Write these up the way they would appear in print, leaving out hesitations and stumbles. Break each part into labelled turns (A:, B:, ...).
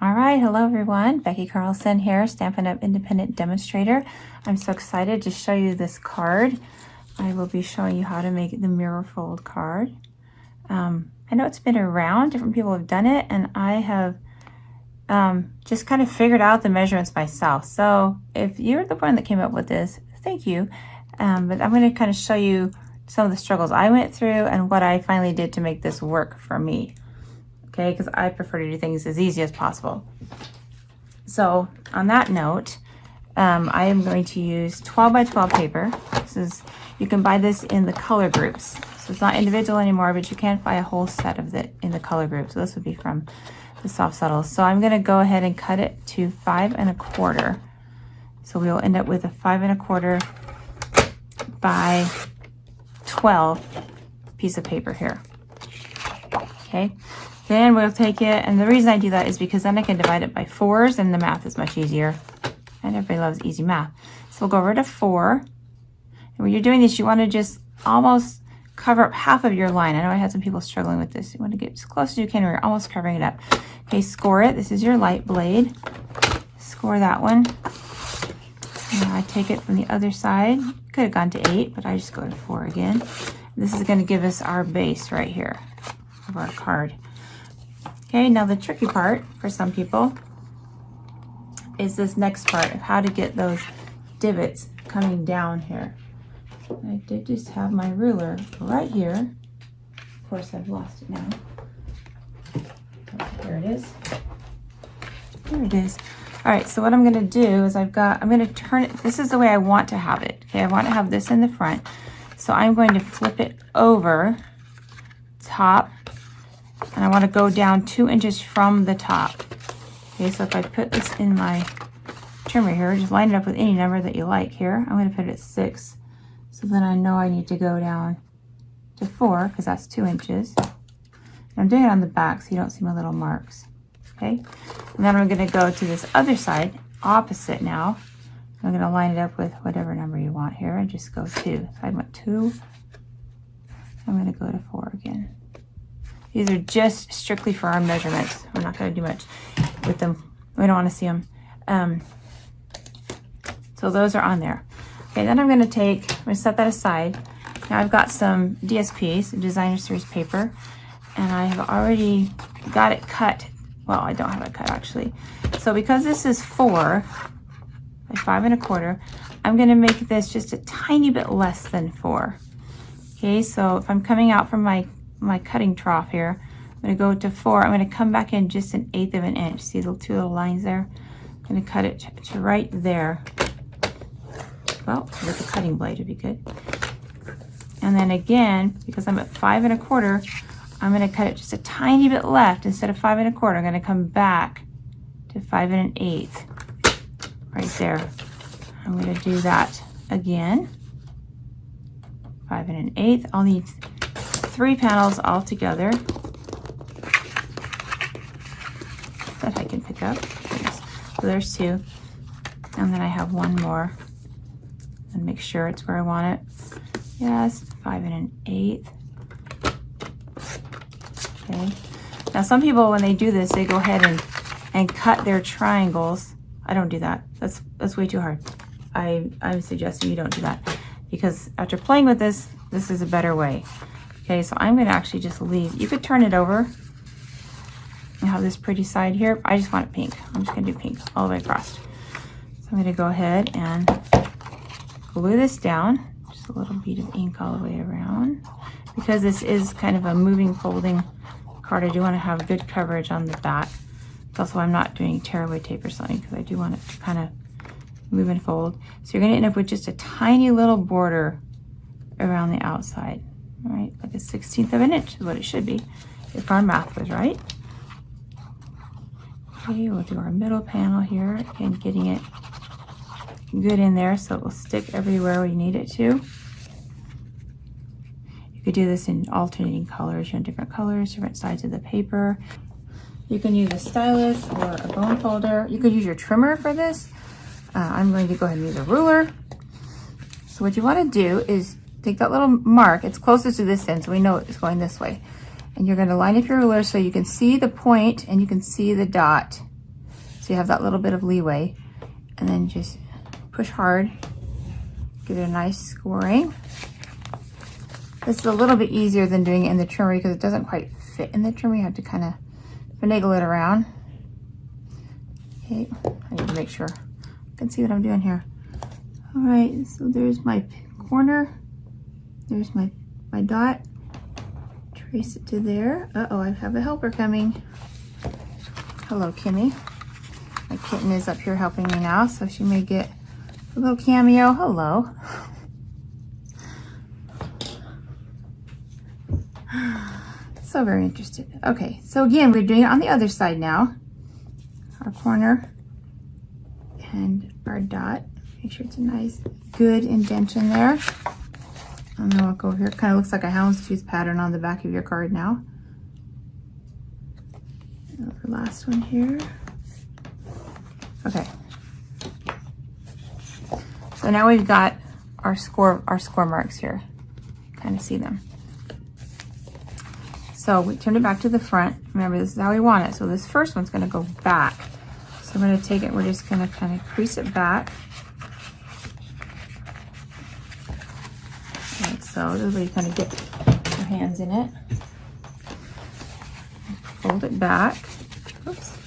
A: All right, hello everyone. Becky Carlson here, Stampin' Up! Independent Demonstrator. I'm so excited to show you this card. I will be showing you how to make the mirror fold card. I know it's been around, different people have done it, and I have just kind of figured out the measurements myself. So if you're the one that came up with this, thank you. But I'm going to kind of show you some of the struggles I went through and what I finally did to make this work for me. Okay, because I prefer to do things as easy as possible. So on that note, I am going to use 12 by 12 paper. You can buy this in the color groups. So it's not individual anymore, but you can buy a whole set of it in the color group. So this would be from the Soft Subtles. So I'm going to go ahead and cut it to 5 1/4. So we'll end up with a 5 1/4 by 12 piece of paper here. Okay. Then we'll take it, and the reason I do that is because then I can divide it by 4s and the math is much easier. And everybody loves easy math. So we'll go over to 4. And when you're doing this, you want to just almost cover up half of your line. I know I had some people struggling with this. You want to get as close as you can where you're almost covering it up. Okay, score it. This is your light blade. Score that one. And I take it from the other side. Could have gone to 8, but I just go to 4 again. This is going to give us our base right here of our card. Okay, now the tricky part for some people is this next part of how to get those divots coming down here. I did just have my ruler right here. Of course, I've lost it now. There it is. There it is. All right, so what I'm gonna do is I'm gonna turn it, this is the way I want to have it. Okay, I want to have this in the front. So I'm going to flip it over top, and I want to go down 2 inches from the top. Okay, so if I put this in my trimmer here, just line it up with any number that you like here. I'm going to put it at 6. So then I know I need to go down to 4 because that's 2 inches. And I'm doing it on the back so you don't see my little marks. Okay, and then I'm going to go to this other side, opposite now. I'm going to line it up with whatever number you want here and just go 2. So I went 2. I'm going to go to 4 again. These are just strictly for our measurements. I'm not going to do much with them. We don't want to see them. So those are on there. Okay, then I'm going to set that aside. Now I've got some DSPs, Designer Series paper, and I have already got it cut. Well, I don't have it cut actually. So because this is 4 by 5 1/4, I'm going to make this just a tiny bit less than 4. Okay, so if I'm coming out from my cutting trough here, I'm going to go to 4. I'm going to come back in just 1/8 of an inch. See the 2 little lines there? I'm going to cut it to right there. Well, with the cutting blade would be good. And then again, because I'm at 5 1/4, I'm going to cut it just a tiny bit left. Instead of 5 1/4, I'm going to come back to 5 1/8 right there. I'm going to do that again. 5 1/8. I'll need 3 panels all together that I can pick up. So there's 2, and then I have 1 more, and make sure it's where I want it. Yes, 5 1/8. Okay. Now some people, when they do this, they go ahead and cut their triangles. I don't do that. That's way too hard. I'm suggesting you don't do that because after playing with this, this is a better way. Okay, so I'm going to actually just leave. You could turn it over and have this pretty side here. I just want it pink. I'm just going to do pink all the way across. So I'm going to go ahead and glue this down. Just a little bead of ink all the way around. Because this is kind of a moving, folding card, I do want to have good coverage on the back. It's also why I'm not doing tearaway tape or something, because I do want it to kind of move and fold. So you're going to end up with just a tiny little border around the outside. All right, like a 1/16 of an inch is what it should be if our math was right. Okay, we'll do our middle panel here, again getting it good in there so it will stick everywhere we need it to. You could do this in alternating colors, different colors, different sides of the paper. You can use a stylus or a bone folder. You could use your trimmer for this. I'm going to go ahead and use a ruler. So what you want to do is take that little mark, it's closest to this end, so we know it's going this way. And you're going to line up your ruler so you can see the point and you can see the dot so you have that little bit of leeway. And then just push hard, give it a nice scoring. This is a little bit easier than doing it in the trimmer because it doesn't quite fit in the trimmer. You have to kind of finagle it around. Okay, I need to make sure I can see what I'm doing here. All right, so there's my corner. There's my dot. Trace it to there. Uh-oh, I have a helper coming. Hello, Kimmy. My kitten is up here helping me now, so she may get a little cameo. Hello. So very interested. Okay, so again, we're doing it on the other side now. Our corner and our dot. Make sure it's a nice, good indentation there. And then we'll go over here. It kind of looks like a houndstooth pattern on the back of your card now. And the last one here. Okay. So now we've got our score marks here. Kind of see them. So we turn it back to the front. Remember, this is how we want it. So this first one's going to go back. So we're going to take it, we're just going to kind of crease it back. Like so. This is where you kind of get your hands in it. Fold it back. Oops.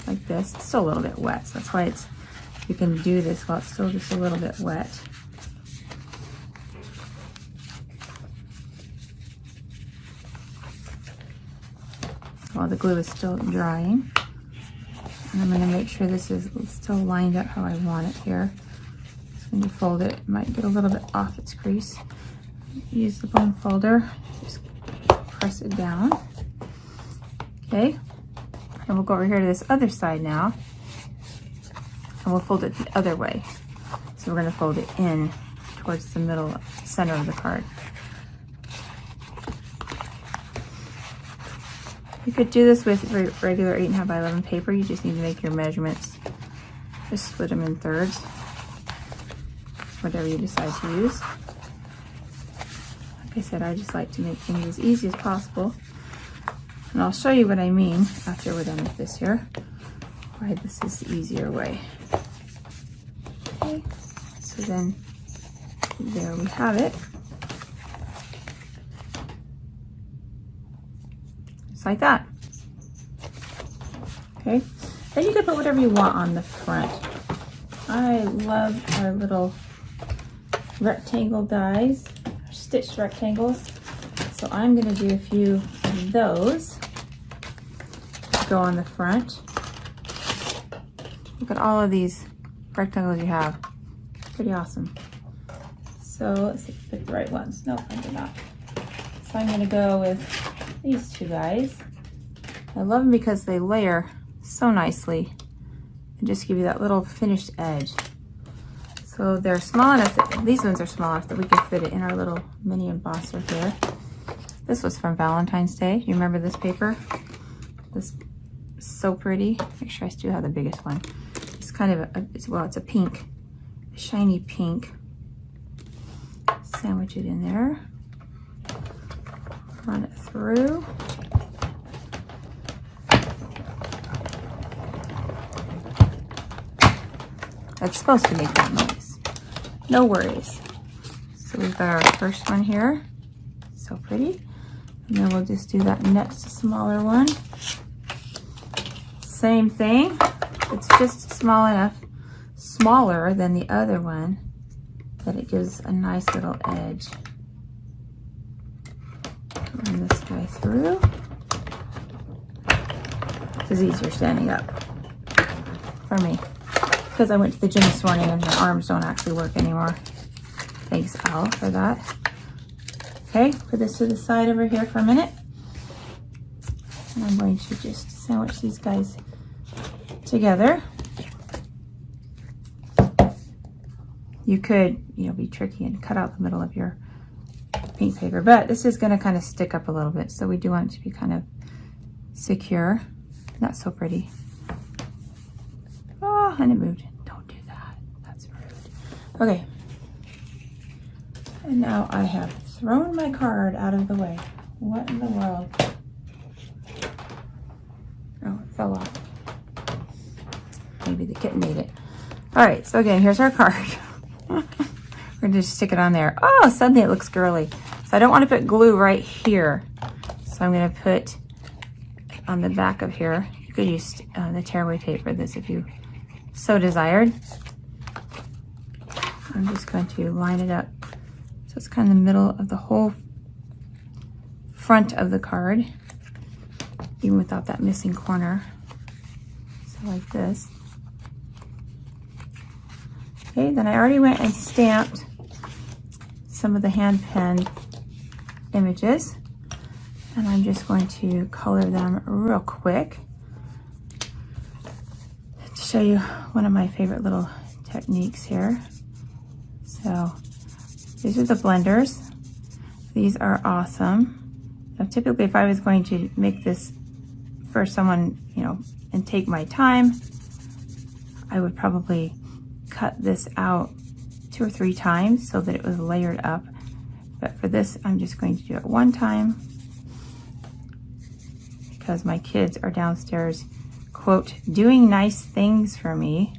A: Like this. It's still a little bit wet, so that's why you can do this while it's still just a little bit wet. While the glue is still drying. And I'm going to make sure this is still lined up how I want it here. So when you fold it, it might get a little bit off its crease. Use the bone folder, just press it down. Okay, and we'll go over here to this other side now. And we'll fold it the other way. So we're going to fold it in towards the middle center of the card. You could do this with regular 8.5 by 11 paper. You just need to make your measurements. Just split them in thirds, whatever you decide to use. Like I said, I just like to make things as easy as possible. And I'll show you what I mean after we're done with this here, why this is the easier way. Okay, so then there we have it. Like that. Okay, then you can put whatever you want on the front. I love our little rectangle dies, stitched rectangles. So I'm going to do a few of those to go on the front. Look at all of these rectangles you have. Pretty awesome. So let's see if I pick the right ones. Nope, I did not. So I'm going to go with these two guys. I love them because they layer so nicely and just give you that little finished edge. So they're small enough that these ones are small enough that we can fit it in our little mini embosser here. This was from Valentine's Day. You remember this paper? This is so pretty. Make sure I still have the biggest one. It's kind of it's a pink, a shiny pink. Sandwich it in there. Run it through. That's supposed to make that noise. No worries. So we've got our first one here. So pretty. And then we'll just do that next smaller one. Same thing. It's just small enough, smaller than the other one, that it gives a nice little edge. Run this guy through. This is easier standing up for me because I went to the gym this morning and my arms don't actually work anymore. Thanks, Al, for that. Okay, put this to the side over here for a minute. And I'm going to just sandwich these guys together. You could, be tricky and cut out the middle of your pink paper, but this is going to kind of stick up a little bit, so we do want it to be kind of secure. Not so pretty. Oh, and it moved. Don't do that. That's rude. Okay. And now I have thrown my card out of the way. What in the world? Oh, it fell off. maybe the kitten ate it. All right, so again, here's our card. We're gonna just stick it on there. Oh, suddenly it looks girly. So I don't want to put glue right here. So I'm gonna put on the back of here. You could use the tearaway tape for this if you so desired. I'm just going to line it up so it's kind of the middle of the whole front of the card, even without that missing corner. So like this. Okay, then I already went and stamped some of the hand penned images, and I'm just going to color them real quick to show you one of my favorite little techniques here. So these are the blenders. These are awesome. Now, typically, if I was going to make this for someone, you know, and take my time, I would probably cut this out 2 or 3 times so that it was layered up. But for this, I'm just going to do it one time because my kids are downstairs, quote, doing nice things for me.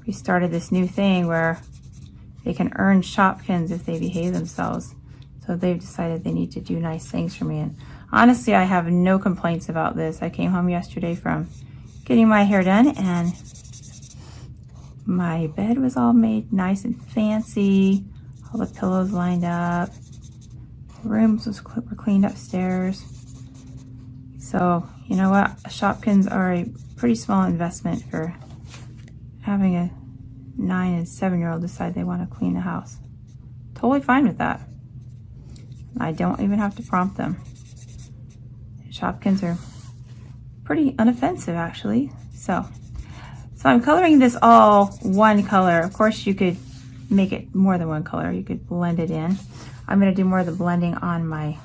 A: We started this new thing where they can earn Shopkins if they behave themselves. So they've decided they need to do nice things for me. And honestly, I have no complaints about this. I came home yesterday from getting my hair done and my bed was all made nice and fancy. All the pillows lined up. The rooms were cleaned upstairs. So, you know what? Shopkins are a pretty small investment for having a 9 and 7-year-old decide they want to clean the house. Totally fine with that. I don't even have to prompt them. Shopkins are pretty unoffensive, actually. So I'm coloring this all one color. Of course, you could make it more than one color. You could blend it in. I'm going to do more of the blending on my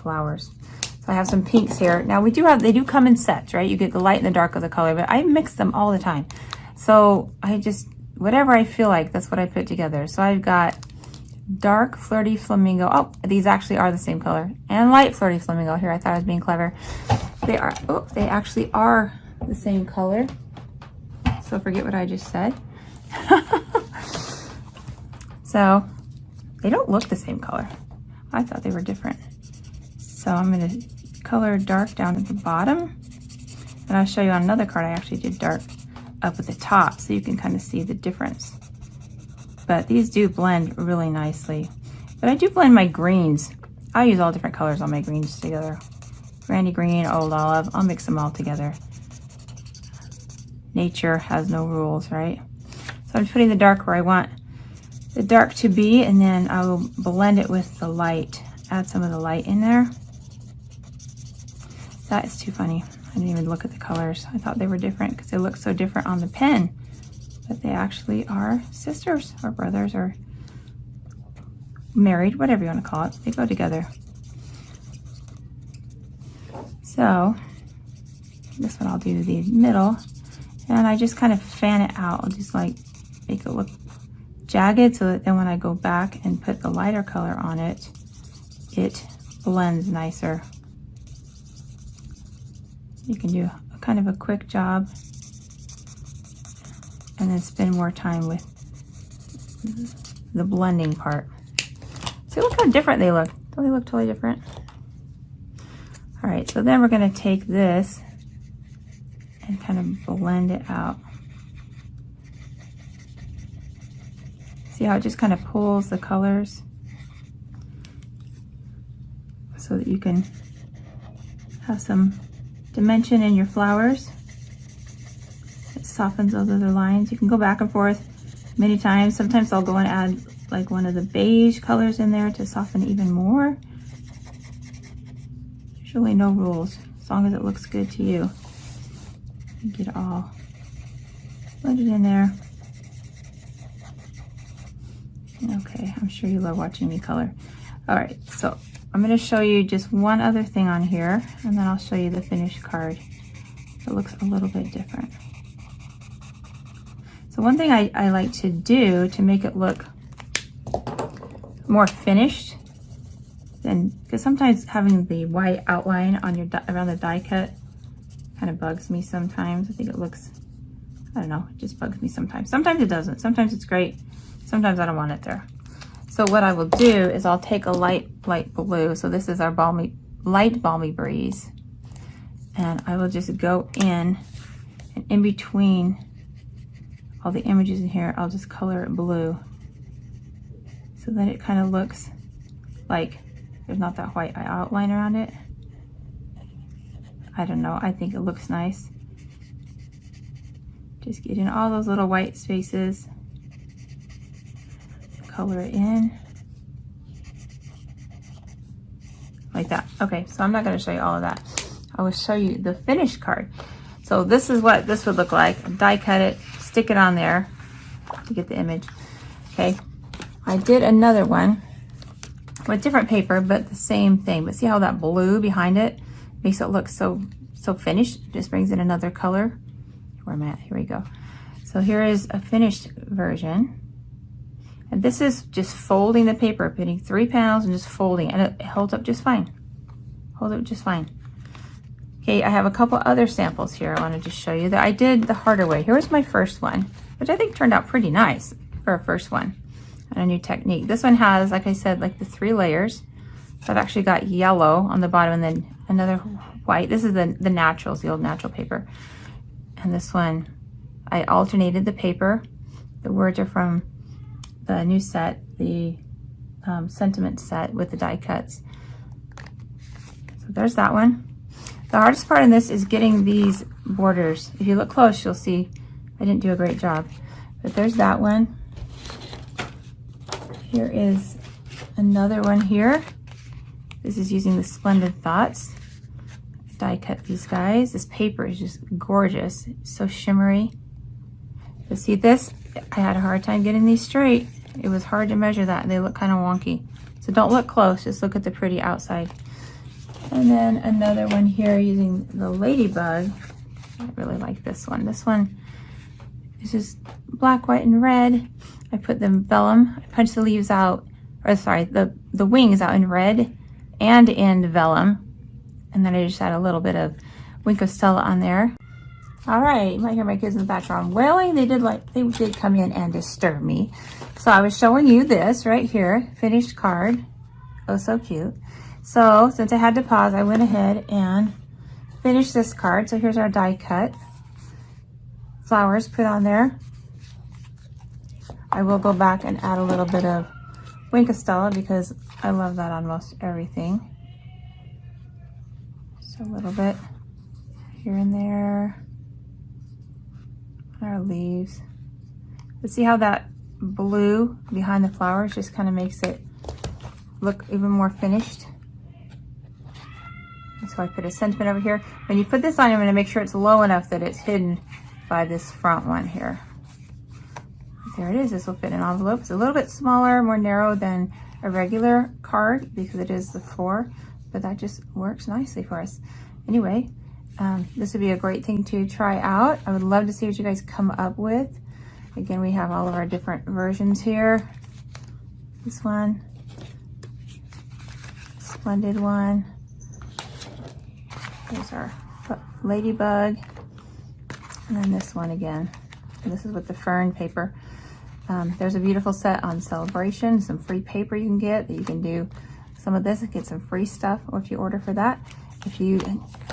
A: flowers. So I have some pinks here. Now they do come in sets, right? You get the light and the dark of the color, but I mix them all the time. So I just, whatever I feel like, that's what I put together. So I've got dark Flirty Flamingo. Oh, these actually are the same color. And light Flirty Flamingo. Here, I thought I was being clever. They actually are the same color. So forget what I just said. So they don't look the same color. I thought they were different. So I'm going to color dark down at the bottom. And I'll show you on another card I actually did dark up at the top so you can kind of see the difference. But these do blend really nicely. But I do blend my greens. I use all different colors on my greens together. Granny green, old olive, I'll mix them all together. Nature has no rules, right? So I'm putting the dark where I want the dark to be, and then I will blend it with the light. Add some of the light in there. That is too funny. I didn't even look at the colors. I thought they were different because they look so different on the pen. But they actually are sisters or brothers or married, whatever you want to call it. They go together. So this one I'll do the middle. And I just kind of fan it out. I'll just like make it look jagged so that then when I go back and put the lighter color on it, it blends nicer. You can do a kind of a quick job and then spend more time with the blending part. See, look how different they look. Don't they look totally different? All right, so then we're gonna take this and kind of blend it out. See how it just kind of pulls the colors so that you can have some dimension in your flowers. It softens those other lines. You can go back and forth many times. Sometimes I'll go and add like one of the beige colors in there to soften even more. There's really no rules as long as it looks good to you. You get it all blended in there. Okay, I'm sure you love watching me color. All right, so I'm going to show you just one other thing on here, and then I'll show you the finished card. It looks a little bit different. So one thing I like to do to make it look more finished, because sometimes having the white outline on your around the die cut kind of bugs me sometimes. I think it looks I don't know, it just bugs me sometimes. Sometimes it doesn't. Sometimes it's great. Sometimes I don't want it there. So what I will do is I'll take a light blue. So this is our light balmy breeze. And I will just go in, and in between all the images in here, I'll just color it blue. So that it kind of looks like there's not that white outline around it. I don't know, I think it looks nice. Just get in all those little white spaces. Color it in. Like that. Okay, so I'm not going to show you all of that. I will show you the finished card. So this is what this would look like. Die cut it, stick it on there to get the image. Okay, I did another one with different paper, but the same thing. But see how that blue behind it makes it look so finished? Just brings in another color. Where am I at? Here we go. So here is a finished version. And this is just folding the paper, putting 3 panels and just folding, and it holds up just fine. Holds up just fine. Okay, I have a couple other samples here I want to just show you that I did the harder way. Here was my first one, which I think turned out pretty nice for a first one and a new technique. This one has, like I said, like the 3 layers. So I've actually got yellow on the bottom and then another white. This is the naturals, the old natural paper. And this one, I alternated the paper. The words are from the new set, the sentiment set with the die cuts. So there's that one. The hardest part in this is getting these borders. If you look close, you'll see I didn't do a great job. But there's that one. Here is another one here. This is using the Splendid Thoughts. Die cut these guys. This paper is just gorgeous. It's so shimmery. But see this? I had a hard time getting these straight. It was hard to measure that. They look kind of wonky. So don't look close, just look at the pretty outside. And then another one here using the ladybug. I really like this one. This one is just black, white, and red. I put the vellum, I punched the leaves out, or sorry, the wings out in red and in vellum. And then I just had a little bit of Wink of Stella on there. All right, you might hear my kids in the background wailing. They did come in and disturb me. So I was showing you this right here, finished card. Oh, so cute. So since I had to pause, I went ahead and finished this card. So here's our die cut. Flowers put on there. I will go back and add a little bit of Wink of Stella because I love that on most everything. Just a little bit here and there. Our leaves. But see how that blue behind the flowers just kind of makes it look even more finished. And so I put a sentiment over here. When you put this on, I'm going to make sure it's low enough that it's hidden by this front one here. There it is. This will fit in an envelope. It's a little bit smaller, more narrow than a regular card because it is the 4, but that just works nicely for us. Anyway, this would be a great thing to try out. I would love to see what you guys come up with. Again, we have all of our different versions here. This one, Splendid one. There's our ladybug. And then this one again. And this is with the fern paper. There's a beautiful set on Celebration, some free paper you can get that you can do some of this and get some free stuff or if you order for that. If you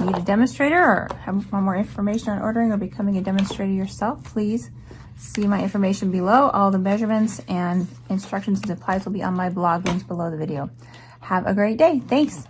A: need a demonstrator or have more information on ordering or becoming a demonstrator yourself, please see my information below. All the measurements and instructions and supplies will be on my blog, links below the video. Have a great day. Thanks.